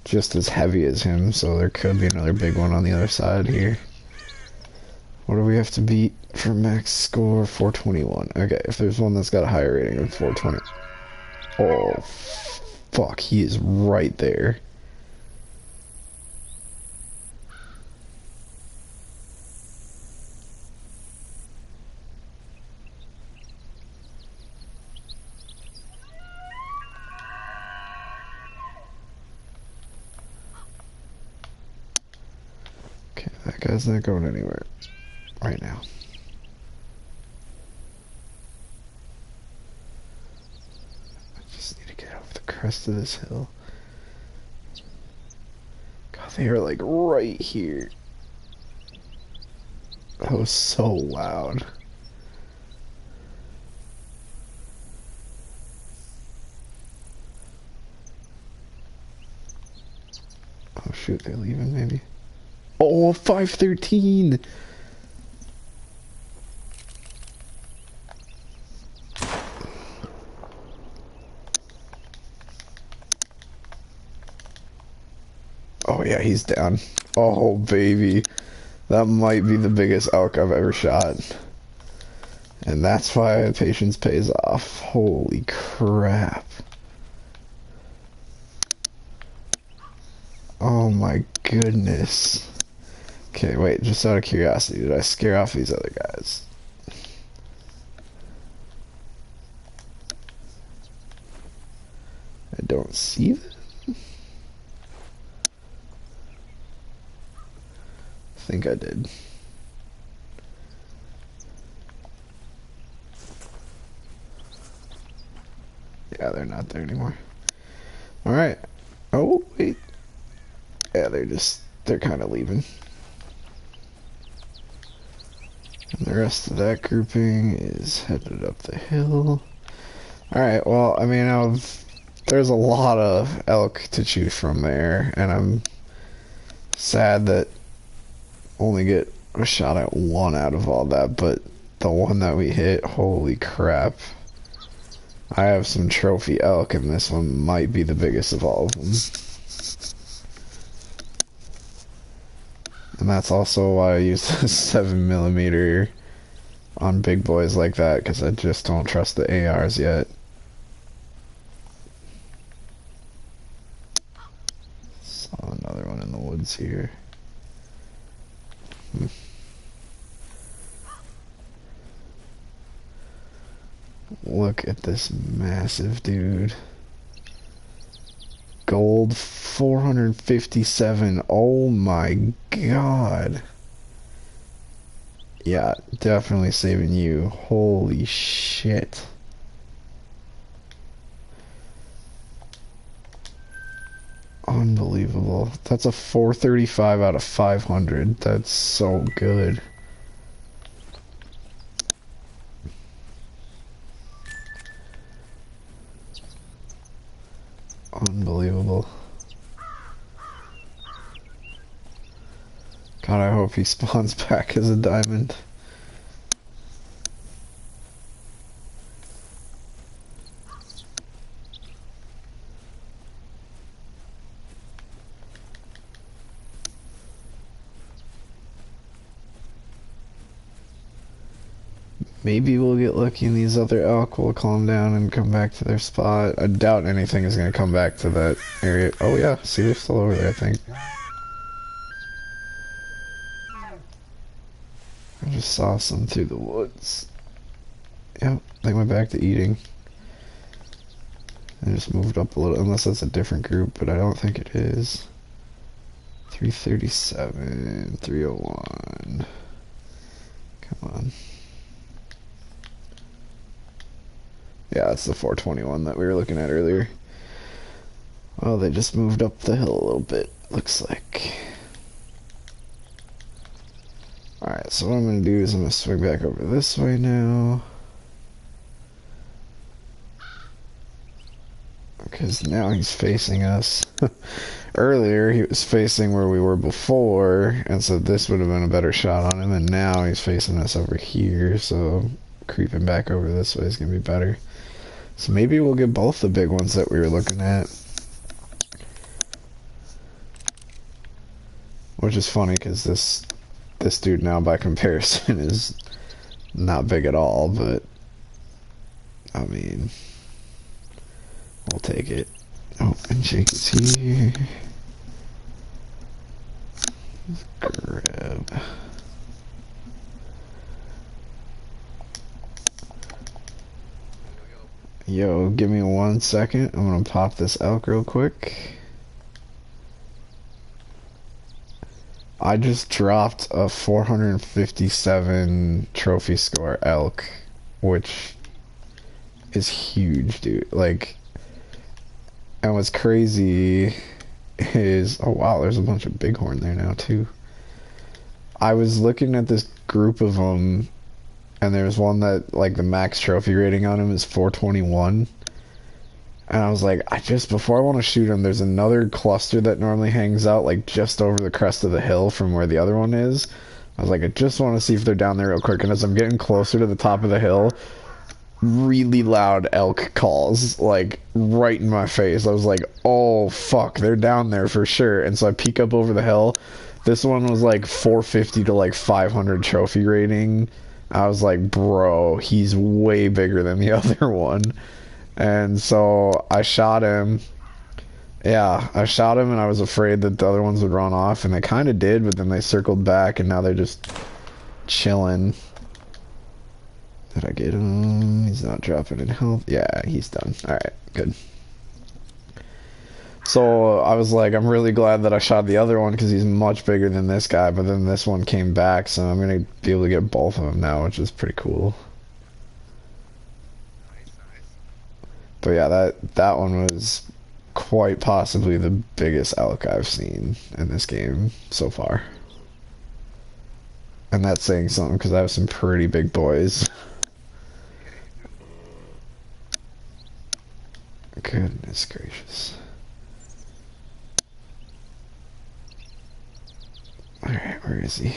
just as heavy as him, so there could be another big one on the other side here. What do we have to beat for max score? 421. Okay, if there's one that's got a higher rating than 420. Oh, fuck, he is right there. Okay, that guy's not going anywhere right now. I just need to get over the crest of this hill. God, they are like right here. That was so loud. Oh shoot, they're leaving maybe. Oh, 513! Oh yeah, he's down. Oh baby. That might be the biggest elk I've ever shot. And that's why patience pays off. Holy crap. Oh my goodness. Okay, wait, just out of curiosity, did I scare off these other guys? I don't see them. I think I did. Yeah, they're not there anymore. Alright. Oh, wait. Yeah, they're kind of leaving. And the rest of that grouping is headed up the hill. Alright, well, I mean, there's a lot of elk to choose from there, and I'm sad that only get a shot at one out of all that, but the one that we hit, holy crap. I have some trophy elk, and this one might be the biggest of all of them. And that's also why I use the 7mm on big boys like that, because I just don't trust the ARs yet. Saw another one in the woods here. Look at this massive dude. Gold 457. Oh my god. Yeah, definitely saving you. Holy shit. Unbelievable. That's a 435 out of 500. That's so good. Unbelievable. God, I hope he spawns back as a diamond. Maybe we'll get lucky and these other elk will calm down and come back to their spot. I doubt anything is going to come back to that area. Oh yeah, see, they're still over there, I think. I just saw some through the woods. Yep, they went back to eating. I just moved up a little, unless that's a different group, but I don't think it is. 337, 301. Come on. Yeah, it's the 421 that we were looking at earlier. Well, they just moved up the hill a little bit, looks like. Alright, so what I'm going to do is I'm going to swing back over this way now. Because now he's facing us. Earlier, he was facing where we were before, and so this would have been a better shot on him, and now he's facing us over here, so creeping back over this way is going to be better. So maybe we'll get both the big ones that we were looking at. Which is funny, because this dude now, by comparison, is not big at all, but I mean, we'll take it. Oh, and Jake is here. Grab. Yo, give me 1 second. I'm gonna pop this elk real quick. I just dropped a 457 trophy score elk, which is huge, dude. Like, and what's crazy is, oh wow, there's a bunch of bighorn there now too. I was looking at this group of them, and there's one that, like, the max trophy rating on him is 421. And I was like, before I want to shoot him, there's another cluster that normally hangs out, like, just over the crest of the hill from where the other one is. I was like, I just want to see if they're down there real quick. And as I'm getting closer to the top of the hill, really loud elk calls, like, right in my face. I was like, oh, fuck, they're down there for sure. And so I peek up over the hill. This one was, like, 450 to, like, 500 trophy rating. I was like, bro, he's way bigger than the other one. And so I shot him. Yeah, I shot him, and I was afraid that the other ones would run off, and they kind of did, but then they circled back, and now they're just chilling. Did I get him? He's not dropping in health. Yeah, he's done. Alright, good. So I was like, I'm really glad that I shot the other one, because he's much bigger than this guy, but then this one came back, so I'm going to be able to get both of them now, which is pretty cool. But yeah, that one was quite possibly the biggest elk I've seen in this game so far. And that's saying something, because I have some pretty big boys. Goodness gracious. Alright, where is he?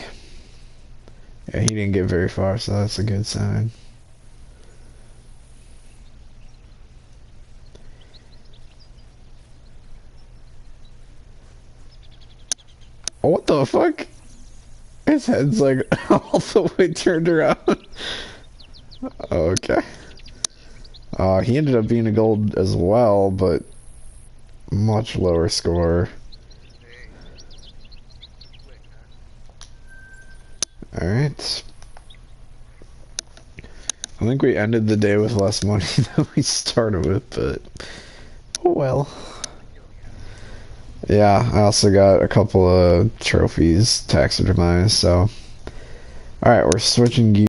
Yeah, he didn't get very far, so that's a good sign. Oh, what the fuck? His head's like all the way turned around. Okay. He ended up being a gold as well, but much lower score. Alright. I think we ended the day with less money than we started with, but oh well. Yeah, I also got a couple of trophies taxidermized, so. Alright, we're switching gears.